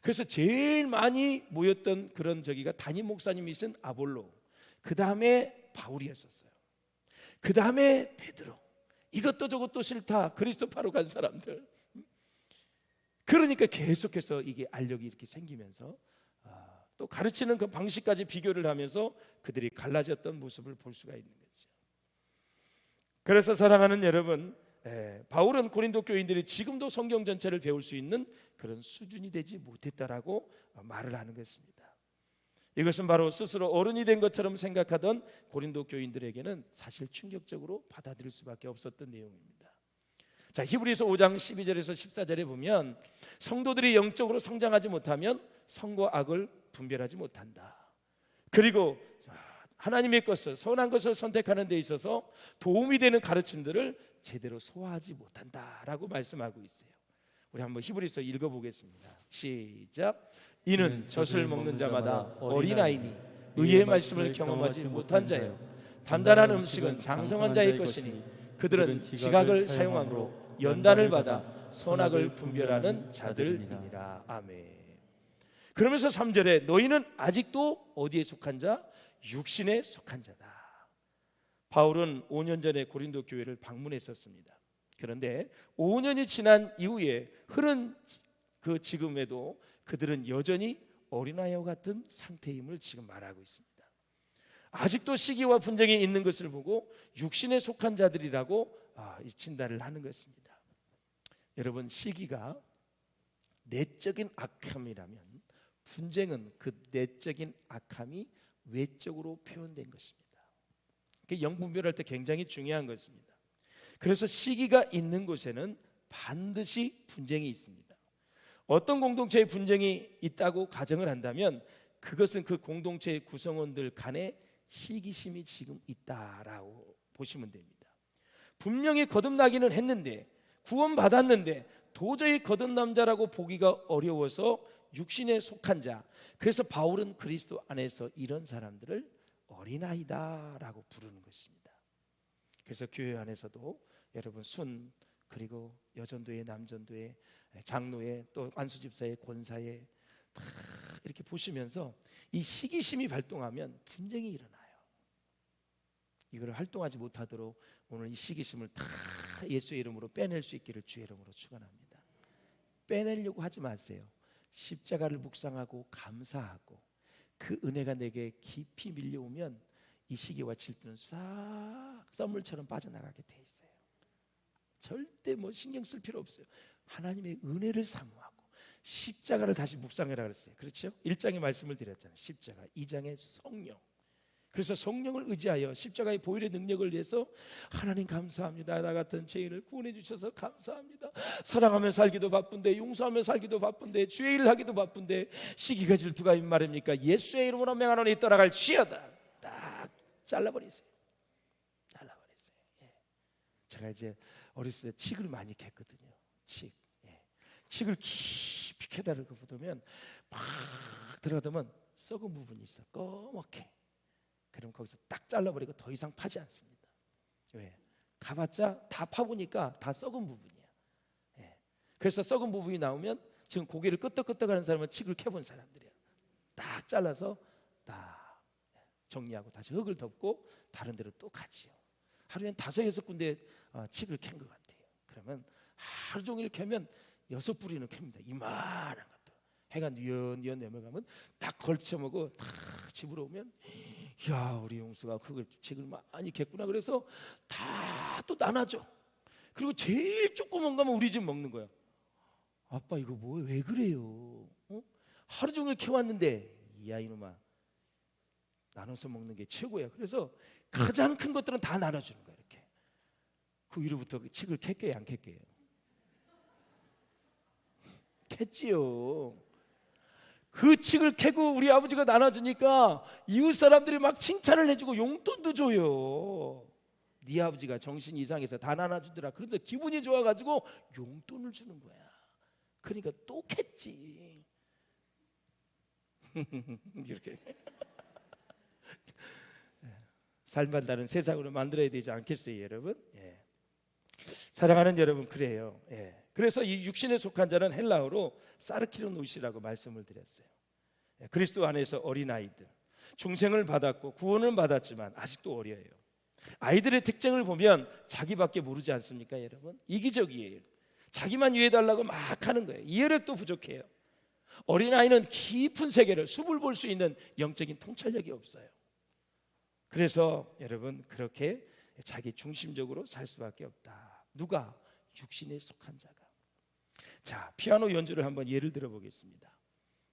그래서 제일 많이 모였던 그런 저기가 담임 목사님이신 아볼로, 그 다음에 바울이었었어요. 그 다음에 베드로. 이것도 저것도 싫다 그리스도파로 간 사람들. 그러니까 계속해서 이게 알력이 이렇게 생기면서 또 가르치는 그 방식까지 비교를 하면서 그들이 갈라졌던 모습을 볼 수가 있는 거죠. 그래서 사랑하는 여러분, 바울은 고린도 교인들이 지금도 성경 전체를 배울 수 있는 그런 수준이 되지 못했다라고 말을 하는 것입니다. 이것은 바로 스스로 어른이 된 것처럼 생각하던 고린도 교인들에게는 사실 충격적으로 받아들일 수밖에 없었던 내용입니다. 자, 히브리서 5장 12절에서 14절에 보면 성도들이 영적으로 성장하지 못하면 선과 악을 분별하지 못한다. 그리고 하나님의 것을, 선한 것을 선택하는 데 있어서 도움이 되는 가르침들을 제대로 소화하지 못한다라고 말씀하고 있어요. 우리 한번 히브리서 읽어보겠습니다. 시작. 이는 젖을 먹는 자마다 어린아이니 의의 말씀을 경험하지 못한 자요, 단단한 음식은 장성한 자의 것이니 그들은 지각을 사용함으로 연단을 받아 선악을 분별하는 자들이니라. 아멘. 그러면서 3절에 너희는 아직도 어디에 속한 자? 육신에 속한 자다. 바울은 5년 전에 고린도 교회를 방문했었습니다. 그런데 5년이 지난 이후에 흐른 그 지금에도 그들은 여전히 어린아이와 같은 상태임을 지금 말하고 있습니다. 아직도 시기와 분쟁이 있는 것을 보고 육신에 속한 자들이라고 진단을 하는 것입니다. 여러분, 시기가 내적인 악함이라면 분쟁은 그 내적인 악함이 외적으로 표현된 것입니다. 영분별할 때 굉장히 중요한 것입니다. 그래서 시기가 있는 곳에는 반드시 분쟁이 있습니다. 어떤 공동체에 분쟁이 있다고 가정을 한다면 그것은 그 공동체의 구성원들 간에 시기심이 지금 있다라고 보시면 됩니다. 분명히 거듭나기는 했는데, 구원받았는데 도저히 거듭난 자라고 보기가 어려워서 육신에 속한 자, 그래서 바울은 그리스도 안에서 이런 사람들을 어린아이다라고 부르는 것입니다. 그래서 교회 안에서도 여러분 순, 그리고 여전도회, 남전도회, 장로회, 또 안수집사회, 권사회 다 이렇게 보시면서 이 시기심이 발동하면 분쟁이 일어나요. 이걸 활동하지 못하도록 오늘 이 시기심을 다 예수의 이름으로 빼낼 수 있기를 주의 이름으로 축원합니다. 빼내려고 하지 마세요. 십자가를 묵상하고 감사하고 그 은혜가 내게 깊이 밀려오면 이 시기와 질투는 싹 썰물처럼 빠져나가게 돼 있어요. 절대 신경 쓸 필요 없어요. 하나님의 은혜를 사모하고 십자가를 다시 묵상해라 그랬어요. 그렇죠? 1장의 말씀을 드렸잖아요. 십자가, 2장의 성령. 그래서 성령을 의지하여 십자가의 보혈의 능력을 위해서 하나님 감사합니다. 나 같은 죄인을 구원해 주셔서 감사합니다. 사랑하며 살기도 바쁜데, 용서하며 살기도 바쁜데, 주의 일을 하기도 바쁜데 시기가 질투가 인 말입니까? 예수의 이름으로 명하노니 떠나갈 지어다. 딱 잘라버리세요. 잘라버리세요. 제가 이제 어렸을 때 칡을 많이 캤거든요. 칡을 깊이 캐다를 보면 막 들어가면 썩은 부분이 있어. 꺼멓게. 그럼 거기서 딱 잘라버리고 더 이상 파지 않습니다. 왜? 가봤자 다 파보니까 다 썩은 부분이야. 그래서 썩은 부분이 나오면 지금 고개를 끄덕끄덕하는 사람은 칡을 캐본 사람들이야. 딱 잘라서 딱 정리하고 다시 흙을 덮고 다른 데로 또 가지요. 하루에 5-6군데 칡을 캔 것 같아요. 그러면 하루 종일 캐면 6부리는 캡니다. 이만한 것도. 해가 뉘엿뉘엿 넘어가면 딱 걸쳐먹고 딱 집으로 오면 야, 우리 용수가 그걸 칡을 많이 캤구나. 그래서 다 또 나눠줘. 그리고 제일 조그만 거면 우리 집 먹는 거야. 아빠 이거 뭐 왜 그래요? 하루 종일 캐왔는데 야 이놈아, 나눠서 먹는 게 최고야. 그래서 가장 큰 것들은 다 나눠주는 거야. 이렇게 그 위로부터 칡을 캘게요 안 캘게요? 캤지요. 그 칡을 캐고 우리 아버지가 나눠주니까 이웃 사람들이 막 칭찬을 해주고 용돈도 줘요. 네 아버지가 정신 이상해서 다 나눠주더라. 그런데 기분이 좋아가지고 용돈을 주는 거야. 그러니까 또 캤지. 이렇게 살만다는 세상으로 만들어야 되지 않겠어요, 여러분? 예. 사랑하는 여러분, 그래요. 예. 그래서 이 육신에 속한 자는 헬라어로 사르키로누시라고 말씀을 드렸어요. 예. 그리스도 안에서 어린 아이들, 중생을 받았고 구원을 받았지만 아직도 어려요. 아이들의 특징을 보면 자기밖에 모르지 않습니까, 여러분? 이기적이에요. 자기만 이해해달라고 막 하는 거예요. 이해력도 부족해요. 어린아이는 깊은 세계를 숲을 볼 수 있는 영적인 통찰력이 없어요. 그래서 여러분, 그렇게 자기 중심적으로 살 수밖에 없다. 누가? 육신에 속한 자가. 자, 피아노 연주를 한번 예를 들어 보겠습니다.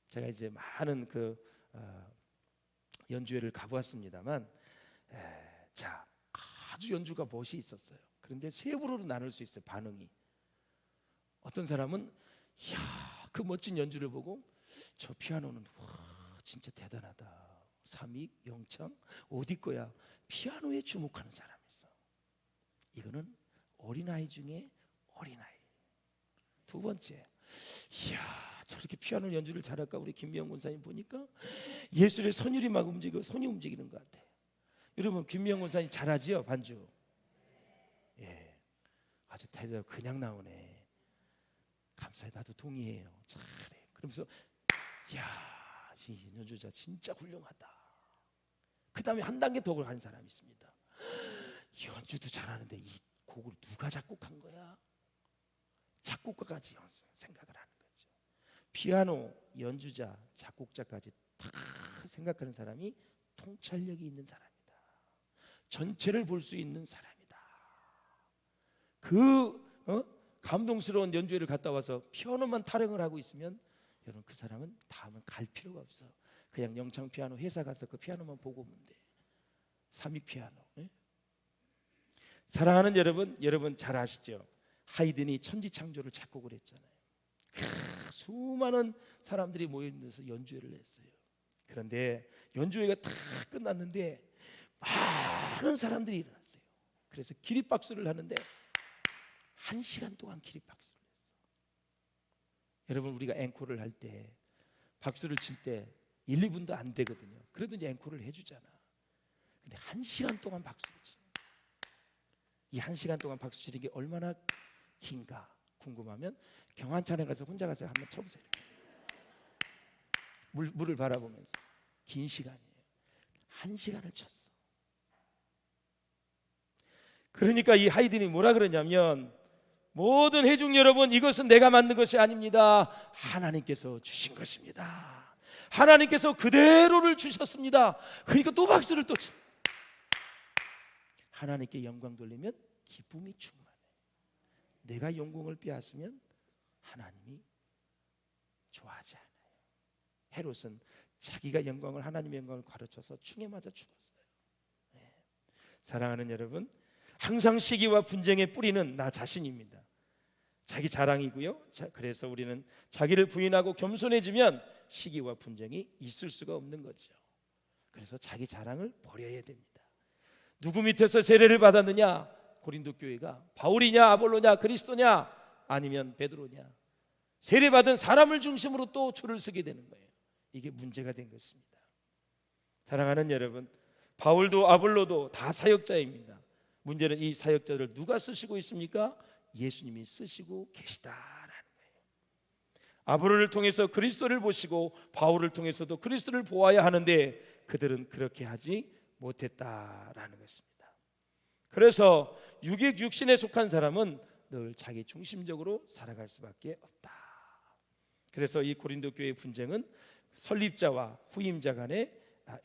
제가 이제 많은 연주회를 가보았습니다만, 자, 아주 연주가 멋이 있었어요. 그런데 세 부류로 나눌 수 있어요, 반응이. 어떤 사람은 이야, 그 멋진 연주를 보고 저 피아노는 와, 진짜 대단하다. 삼익, 영창, 어디 거야? 피아노에 주목하는 사람이 있어. 이거는 어린아이 중에 어린아이. 두 번째, 이야, 저렇게 피아노 연주를 잘할까? 우리 김미영 권사님 보니까 예술의 선율이 막 움직이고 손이 움직이는 것 같아. 여러분, 김미영 권사님 잘하지요, 반주? 예, 아주 대단. 그냥 나오네. 감사해, 나도 동의해요. 잘해. 그러면서 이야, 이 연주자 진짜 훌륭하다. 그 다음에 한 단계 더 한 사람이 있습니다. 연주도 잘하는데 이 곡을 누가 작곡한 거야? 작곡가까지 생각을 하는 거죠. 피아노 연주자, 작곡자까지 다 생각하는 사람이 통찰력이 있는 사람이다. 전체를 볼 수 있는 사람이다. 감동스러운 연주회를 갔다 와서 피아노만 타령을 하고 있으면 여러분, 그 사람은 다음은 갈 필요가 없어. 그냥 영창 피아노 회사 가서 그 피아노만 보고 오면 돼. 삼익 피아노. 예? 사랑하는 여러분, 여러분 잘 아시죠? 하이든이 천지창조를 작곡을 했잖아요. 수많은 사람들이 모여있는 연주회를 했어요. 그런데 연주회가 다 끝났는데 많은 사람들이 일어났어요. 그래서 기립박수를 하는데 1시간 동안 기립박수를 했어요. 여러분, 우리가 앵콜을 할 때 박수를 칠 때 1, 2분도 안 되거든요. 그래도 이제 앵콜을 해주잖아. 근데 1시간 동안 박수를 치는 거예요. 이 1시간 동안 박수 치는 게 얼마나 긴가 궁금하면 경환찬에 가서 혼자 가서 한번 쳐보세요. 물을 바라보면서. 긴 시간이에요. 1시간을 쳤어. 그러니까 이 하이든이 뭐라 그러냐면, 모든 회중 여러분, 이것은 내가 만든 것이 아닙니다. 하나님께서 주신 것입니다. 하나님께서 그대로를 주셨습니다. 그러니까 또 박수를 또 쳐. 하나님께 영광 돌리면 기쁨이 충만해. 내가 영광을 빼앗으면 하나님이 좋아하지 않아요. 헤롯은 자기가 영광을, 하나님의 영광을 가르쳐서 충에 맞아 죽었어요. 네. 사랑하는 여러분, 항상 시기와 분쟁의 뿌리는 나 자신입니다. 자기 자랑이고요. 그래서 우리는 자기를 부인하고 겸손해지면 시기와 분쟁이 있을 수가 없는 거죠. 그래서 자기 자랑을 버려야 됩니다. 누구 밑에서 세례를 받았느냐? 고린도 교회가 바울이냐, 아볼로냐, 그리스도냐, 아니면 베드로냐? 세례받은 사람을 중심으로 또 줄을 서게 되는 거예요. 이게 문제가 된 것입니다. 사랑하는 여러분, 바울도 아볼로도 다 사역자입니다. 문제는 이 사역자를 누가 쓰시고 있습니까? 예수님이 쓰시고 계시다라는 거예요. 아볼로를 통해서 그리스도를 보시고 바울을 통해서도 그리스도를 보아야 하는데 그들은 그렇게 하지 못했다라는 것입니다. 그래서 육신에 속한 사람은 늘 자기 중심적으로 살아갈 수밖에 없다. 그래서 이 고린도 교회의 분쟁은 설립자와 후임자 간에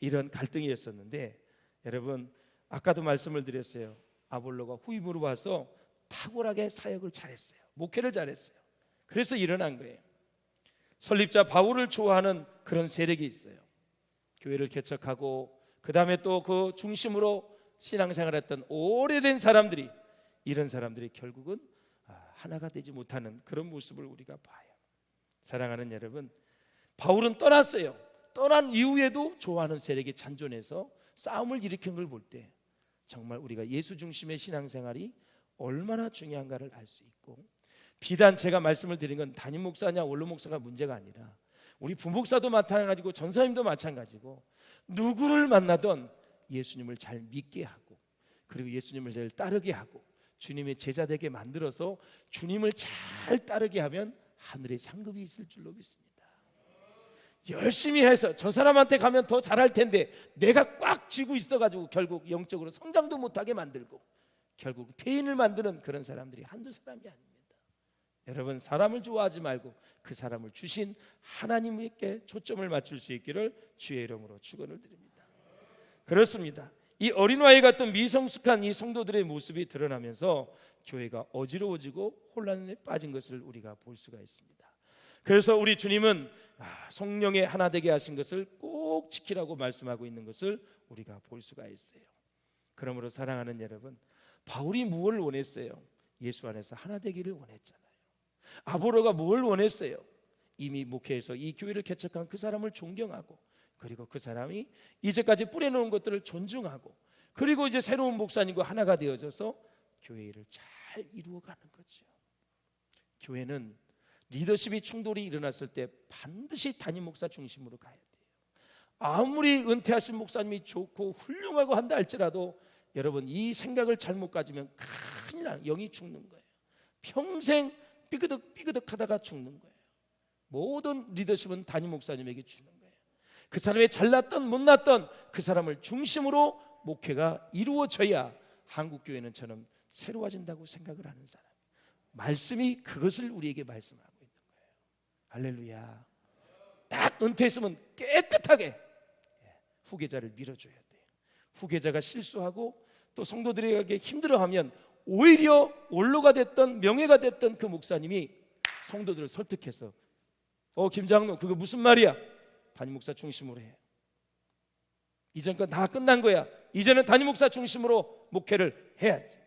이런 갈등이었었는데, 여러분 아까도 말씀을 드렸어요. 아볼로가 후임으로 와서 탁월하게 사역을 잘했어요. 목회를 잘했어요. 그래서 일어난 거예요. 설립자 바울을 좋아하는 그런 세력이 있어요. 교회를 개척하고 그 다음에 또 그 중심으로 신앙생활했던 오래된 사람들이, 이런 사람들이 결국은 하나가 되지 못하는 그런 모습을 우리가 봐요. 사랑하는 여러분, 바울은 떠났어요. 떠난 이후에도 좋아하는 세력이 잔존해서 싸움을 일으킨 걸 볼 때 정말 우리가 예수 중심의 신앙생활이 얼마나 중요한가를 알 수 있고, 비단 제가 말씀을 드린 건 담임 목사냐 원로 목사가 문제가 아니라 우리 부목사도 마찬가지고 전사님도 마찬가지고 누구를 만나던 예수님을 잘 믿게 하고, 그리고 예수님을 잘 따르게 하고 주님의 제자 되게 만들어서 주님을 잘 따르게 하면 하늘에 상급이 있을 줄로 믿습니다. 열심히 해서 저 사람한테 가면 더 잘할 텐데 내가 꽉 쥐고 있어가지고 결국 영적으로 성장도 못하게 만들고 결국 폐인을 만드는 그런 사람들이 한두 사람이 아닙니다. 여러분, 사람을 좋아하지 말고 그 사람을 주신 하나님께 초점을 맞출 수 있기를 주의 이름으로 축원을 드립니다. 그렇습니다. 이 어린아이 같은 미성숙한 이 성도들의 모습이 드러나면서 교회가 어지러워지고 혼란에 빠진 것을 우리가 볼 수가 있습니다. 그래서 우리 주님은 성령의 하나 되게 하신 것을 꼭 지키라고 말씀하고 있는 것을 우리가 볼 수가 있어요. 그러므로 사랑하는 여러분, 바울이 무엇을 원했어요? 예수 안에서 하나 되기를 원했잖아요. 아볼로가 뭘 원했어요? 이미 목회에서 이 교회를 개척한 그 사람을 존경하고, 그리고 그 사람이 이제까지 뿌려놓은 것들을 존중하고, 그리고 이제 새로운 목사님과 하나가 되어져서 교회 일을 잘 이루어가는 거죠. 교회는 리더십이 충돌이 일어났을 때 반드시 담임 목사 중심으로 가야 돼요. 아무리 은퇴하신 목사님이 좋고 훌륭하고 한다 할지라도 여러분, 이 생각을 잘못 가지면 큰일 나요. 영이 죽는 거예요. 평생 삐그덕 하다가 죽는 거예요. 모든 리더십은 담임 목사님에게 주는 거예요. 그 사람의 잘났던 못났던 그 사람을 중심으로 목회가 이루어져야 한국교회는 저는 새로워진다고 생각을 하는 사람. 말씀이 그것을 우리에게 말씀하고 있는 거예요. 할렐루야. 딱 은퇴했으면 깨끗하게 후계자를 밀어줘야 돼요. 후계자가 실수하고 또 성도들에게 힘들어하면 오히려 원로가 됐던 명예가 됐던 그 목사님이 성도들을 설득해서 김장로 그거 무슨 말이야? 담임 목사 중심으로 해. 이전 건 다 끝난 거야. 이제는 담임 목사 중심으로 목회를 해야지.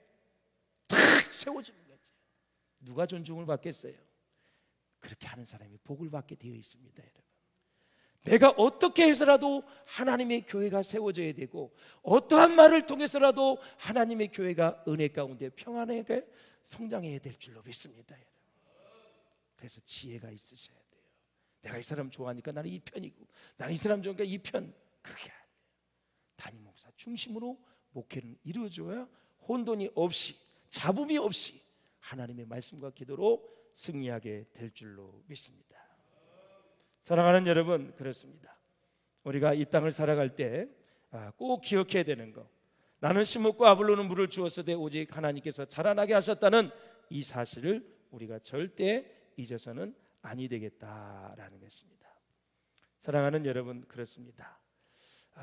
탁 세워지는 거지. 누가 존중을 받겠어요? 그렇게 하는 사람이 복을 받게 되어 있습니다, 여러분. 내가 어떻게 해서라도 하나님의 교회가 세워져야 되고, 어떠한 말을 통해서라도 하나님의 교회가 은혜 가운데 평안하게 성장해야 될 줄로 믿습니다, 여러분. 그래서 지혜가 있으셔야 돼요. 내가 이 사람 좋아하니까 나는 이 편이고, 나는 이 사람 좋아하니까 이 편. 그게 아니에요. 담임 목사 중심으로 목회는 이루어져야 혼돈이 없이, 잡음이 없이 하나님의 말씀과 기도로 승리하게 될 줄로 믿습니다. 사랑하는 여러분, 그렇습니다. 우리가 이 땅을 살아갈 때 꼭 기억해야 되는 거, 나는 씨 먹고 아볼로는 물을 주었으되 오직 하나님께서 자라나게 하셨다는 이 사실을 우리가 절대 잊어서는 아니 되겠다라는 것입니다. 사랑하는 여러분, 그렇습니다.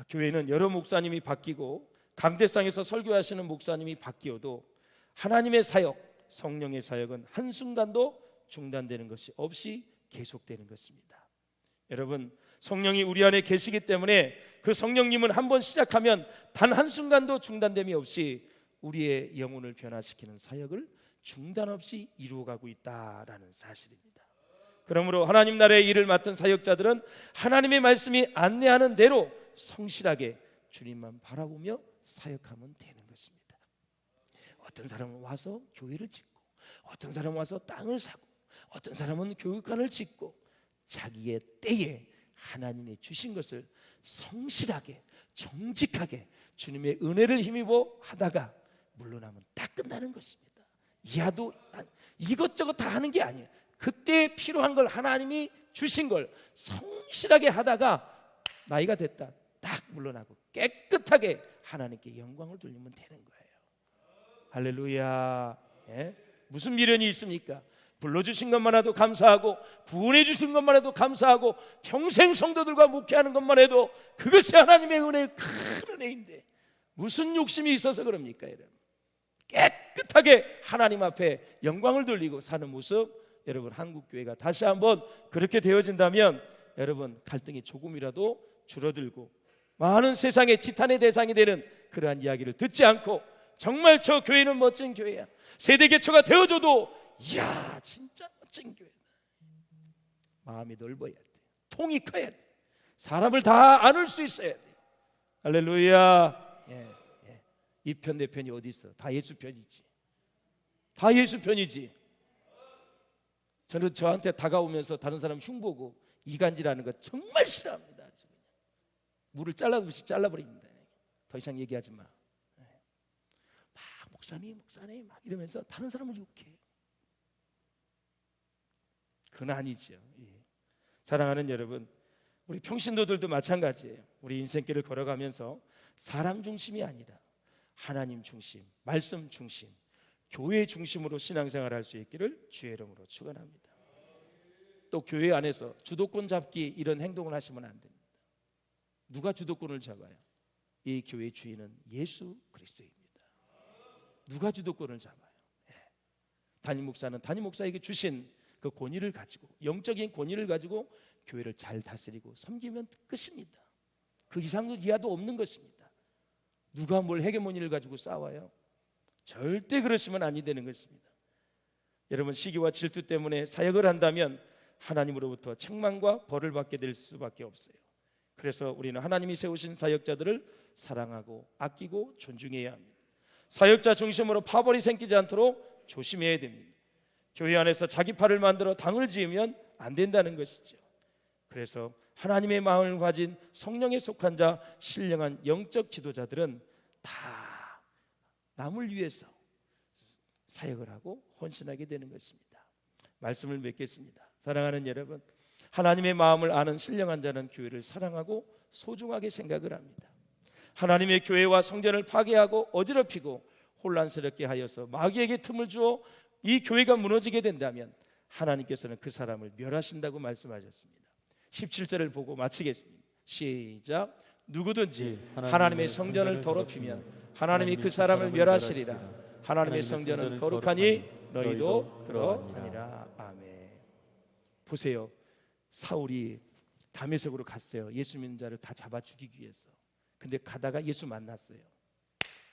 교회는 여러 목사님이 바뀌고 강대상에서 설교하시는 목사님이 바뀌어도 하나님의 사역, 성령의 사역은 한순간도 중단되는 것이 없이 계속되는 것입니다. 여러분, 성령이 우리 안에 계시기 때문에 그 성령님은 한번 시작하면 단 한순간도 중단됨이 없이 우리의 영혼을 변화시키는 사역을 중단 없이 이루어가고 있다라는 사실입니다. 그러므로 하나님 나라의 일을 맡은 사역자들은 하나님의 말씀이 안내하는 대로 성실하게 주님만 바라보며 사역하면 되는 것입니다. 어떤 사람은 와서 교회를 짓고, 어떤 사람은 와서 땅을 사고, 어떤 사람은 교육관을 짓고, 자기의 때에 하나님의 주신 것을 성실하게 정직하게 주님의 은혜를 힘입어 하다가 물러나면 딱 끝나는 것입니다. 이하도 이것저것 다 하는 게 아니에요. 그때 필요한 걸 하나님이 주신 걸 성실하게 하다가 나이가 됐다 딱 물러나고 깨끗하게 하나님께 영광을 돌리면 되는 거예요. 할렐루야. 예? 무슨 미련이 있습니까? 불러주신 것만 해도 감사하고, 구원해 주신 것만 해도 감사하고, 평생 성도들과 목회하는 것만 해도 그것이 하나님의 은혜의 큰 은혜인데 무슨 욕심이 있어서 그럽니까, 여러분? 깨끗하게 하나님 앞에 영광을 돌리고 사는 모습, 여러분, 한국교회가 다시 한번 그렇게 되어진다면 여러분, 갈등이 조금이라도 줄어들고 많은 세상의 지탄의 대상이 되는 그러한 이야기를 듣지 않고, 정말 저 교회는 멋진 교회야, 세대 개처가 되어줘도 이야 진짜 멋진 교회다, 마음이 넓어야 돼. 통이 커야 돼. 사람을 다 안을 수 있어야 돼. 할렐루야. 이 편 내 편이 어디 있어? 다 예수 편이지. 다 예수 편이지. 저는 저한테 다가오면서 다른 사람 흉보고 이간질하는 거 정말 싫어합니다. 물을 잘라듯이 잘라버립니다. 더 이상 얘기하지 마. 막 목사님 막 이러면서 다른 사람을 욕해. 그건 아니죠. 사랑하는 여러분, 우리 평신도들도 마찬가지예요. 우리 인생길을 걸어가면서 사람 중심이 아니라 하나님 중심, 말씀 중심, 교회 중심으로 신앙생활을 할 수 있기를 주의 이름으로 축원합니다. 또 교회 안에서 주도권 잡기 이런 행동을 하시면 안 됩니다. 누가 주도권을 잡아요? 이 교회의 주인은 예수 그리스도입니다. 누가 주도권을 잡아요? 담임 목사는 담임 목사에게 주신 그 권위를 가지고, 영적인 권위를 가지고 교회를 잘 다스리고 섬기면 끝입니다. 그 이상도 이하도 없는 것입니다. 누가 뭘 헤게모니를 가지고 싸워요? 절대 그러시면 아니 되는 것입니다. 여러분, 시기와 질투 때문에 사역을 한다면 하나님으로부터 책망과 벌을 받게 될 수밖에 없어요. 그래서 우리는 하나님이 세우신 사역자들을 사랑하고 아끼고 존중해야 합니다. 사역자 중심으로 파벌이 생기지 않도록 조심해야 됩니다. 교회 안에서 자기 팔을 만들어 당을 지으면 안 된다는 것이죠. 그래서 하나님의 마음을 가진 성령에 속한 자, 신령한 영적 지도자들은 다 남을 위해서 사역을 하고 헌신하게 되는 것입니다. 말씀을 맺겠습니다. 사랑하는 여러분, 하나님의 마음을 아는 신령한 자는 교회를 사랑하고 소중하게 생각을 합니다. 하나님의 교회와 성전을 파괴하고 어지럽히고 혼란스럽게 하여서 마귀에게 틈을 주어 이 교회가 무너지게 된다면 하나님께서는 그 사람을 멸하신다고 말씀하셨습니다. 17절을 보고 마치겠습니다. 시작. 누구든지 하나님의 성전을 더럽히면 하나님이 그 사람을 멸하시리라. 하나님의 성전은 거룩하니 너희도 그러하니라. 아멘. 보세요, 사울이 다메섹으로 갔어요. 예수 믿는 자를 다 잡아 죽이기 위해서. 근데 가다가 예수 만났어요.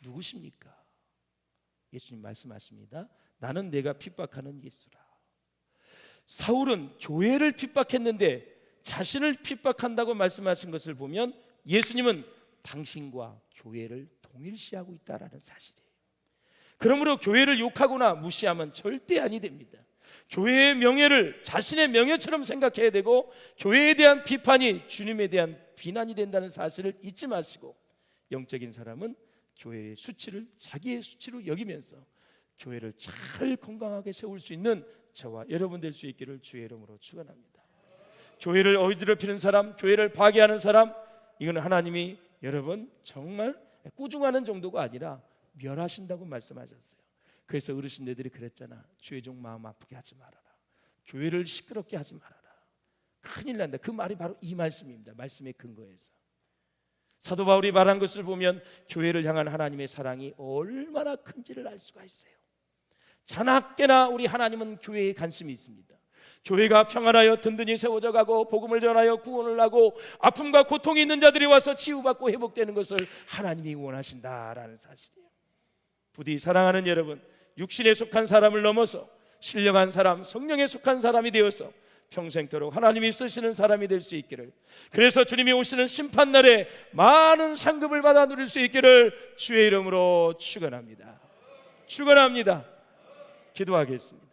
누구십니까? 예수님 말씀하십니다. 나는 내가 핍박하는 예수라. 사울은 교회를 핍박했는데 자신을 핍박한다고 말씀하신 것을 보면 예수님은 당신과 교회를 동일시하고 있다라는 사실이에요. 그러므로 교회를 욕하거나 무시하면 절대 아니 됩니다. 교회의 명예를 자신의 명예처럼 생각해야 되고, 교회에 대한 비판이 주님에 대한 비난이 된다는 사실을 잊지 마시고, 영적인 사람은 교회의 수치를 자기의 수치로 여기면서 교회를 잘 건강하게 세울 수 있는 저와 여러분 될 수 있기를 주의 이름으로 축원합니다. 교회를 어지럽히는 사람, 교회를 파괴하는 사람, 이거는 하나님이 여러분 정말 꾸중하는 정도가 아니라 멸하신다고 말씀하셨어요. 그래서 어르신네들이 그랬잖아. 주의 종 마음 아프게 하지 말아라. 교회를 시끄럽게 하지 말아라. 큰일 난다. 그 말이 바로 이 말씀입니다. 말씀의 근거에서 사도 바울이 말한 것을 보면 교회를 향한 하나님의 사랑이 얼마나 큰지를 알 수가 있어요. 자나깨나 우리 하나님은 교회에 관심이 있습니다. 교회가 평안하여 든든히 세워져 가고 복음을 전하여 구원을 하고 아픔과 고통이 있는 자들이 와서 치유받고 회복되는 것을 하나님이 원하신다라는 사실이에요. 부디 사랑하는 여러분, 육신에 속한 사람을 넘어서 신령한 사람, 성령에 속한 사람이 되어서 평생토록 하나님이 쓰시는 사람이 될 수 있기를, 그래서 주님이 오시는 심판날에 많은 상급을 받아 누릴 수 있기를 주의 이름으로 축원합니다. 축원합니다. 기도하겠습니다.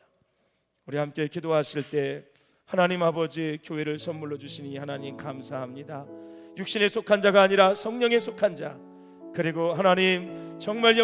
우리 함께 기도하실 때 하나님 아버지, 교회를 선물로 주시니 하나님 감사합니다. 육신에 속한 자가 아니라 성령에 속한 자, 그리고 하나님 정말